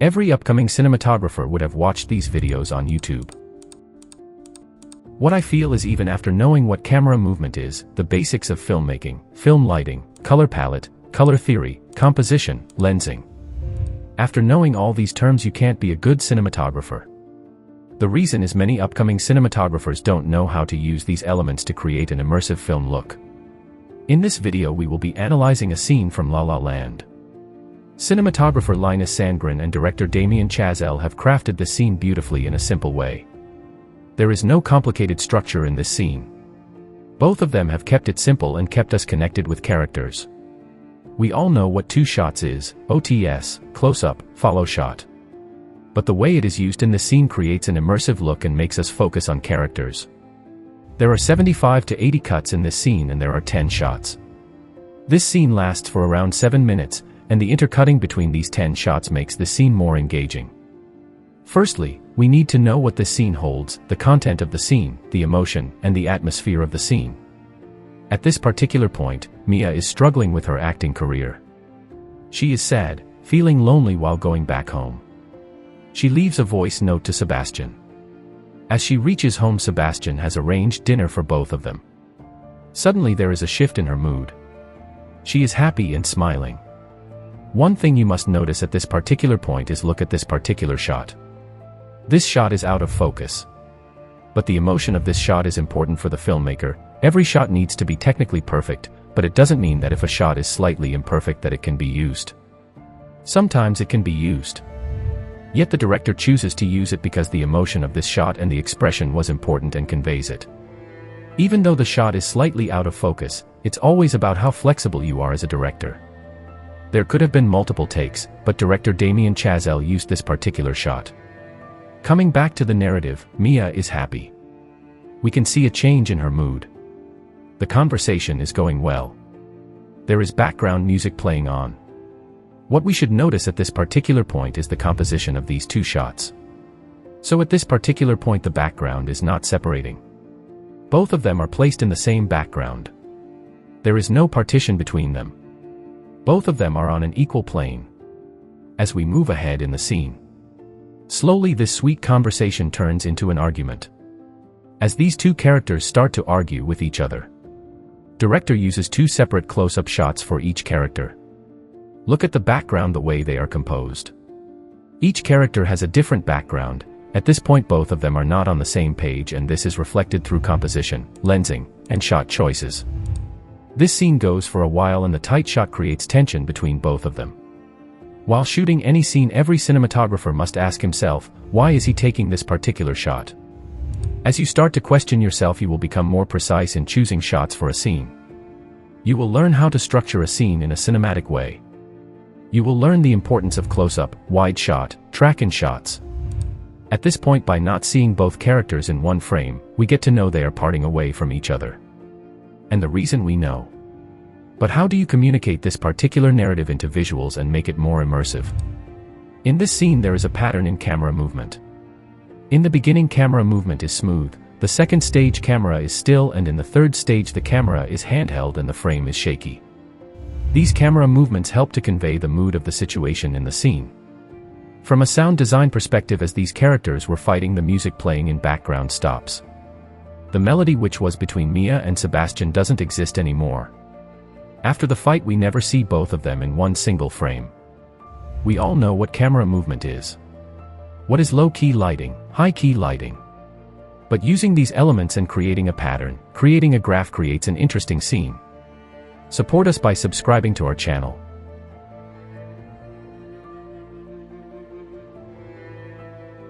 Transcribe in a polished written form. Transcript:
Every upcoming cinematographer would have watched these videos on YouTube. What I feel is, even after knowing what camera movement is, the basics of filmmaking, film lighting, color palette, color theory, composition, lensing. After knowing all these terms, you can't be a good cinematographer. The reason is many upcoming cinematographers don't know how to use these elements to create an immersive film look. In this video we will be analyzing a scene from La La Land. Cinematographer Linus Sandgren and director Damien Chazelle have crafted this scene beautifully in a simple way. There is no complicated structure in this scene. Both of them have kept it simple and kept us connected with characters. We all know what two shots is: OTS, close-up, follow shot. But the way it is used in the scene creates an immersive look and makes us focus on characters. There are 75 to 80 cuts in this scene and there are 10 shots. This scene lasts for around 7 minutes, and the intercutting between these 10 shots makes the scene more engaging. Firstly, we need to know what the scene holds, the content of the scene, the emotion, and the atmosphere of the scene. At this particular point, Mia is struggling with her acting career. She is sad, feeling lonely while going back home. She leaves a voice note to Sebastian. As she reaches home, Sebastian has arranged dinner for both of them. Suddenly there is a shift in her mood. She is happy and smiling. One thing you must notice at this particular point is look at this particular shot. This shot is out of focus. But the emotion of this shot is important for the filmmaker. Every shot needs to be technically perfect, but it doesn't mean that if a shot is slightly imperfect that it can be used. Sometimes it can be used. Yet the director chooses to use it because the emotion of this shot and the expression was important and conveys it. Even though the shot is slightly out of focus, it's always about how flexible you are as a director. There could have been multiple takes, but director Damien Chazelle used this particular shot. Coming back to the narrative, Mia is happy. We can see a change in her mood. The conversation is going well. There is background music playing on. What we should notice at this particular point is the composition of these two shots. So at this particular point the background is not separating. Both of them are placed in the same background. There is no partition between them. Both of them are on an equal plane. As we move ahead in the scene, slowly this sweet conversation turns into an argument. As these two characters start to argue with each other, director uses two separate close-up shots for each character. Look at the background, the way they are composed. Each character has a different background. At this point both of them are not on the same page, and this is reflected through composition, lensing, and shot choices. This scene goes for a while and the tight shot creates tension between both of them. While shooting any scene, every cinematographer must ask himself, why is he taking this particular shot? As you start to question yourself, you will become more precise in choosing shots for a scene. You will learn how to structure a scene in a cinematic way. You will learn the importance of close-up, wide shot, track-in shots. At this point, by not seeing both characters in one frame, we get to know they are parting away from each other. And the reason we know. But how do you communicate this particular narrative into visuals and make it more immersive? In this scene there is a pattern in camera movement. In the beginning camera movement is smooth, the second stage camera is still, and in the third stage the camera is handheld and the frame is shaky. These camera movements help to convey the mood of the situation in the scene. From a sound design perspective, as these characters were fighting, the music playing in background stops. The melody which was between Mia and Sebastian doesn't exist anymore. After the fight we never see both of them in one single frame. We all know what camera movement is. What is low-key lighting, high-key lighting? But using these elements and creating a pattern, creating a graph creates an interesting scene. Support us by subscribing to our channel.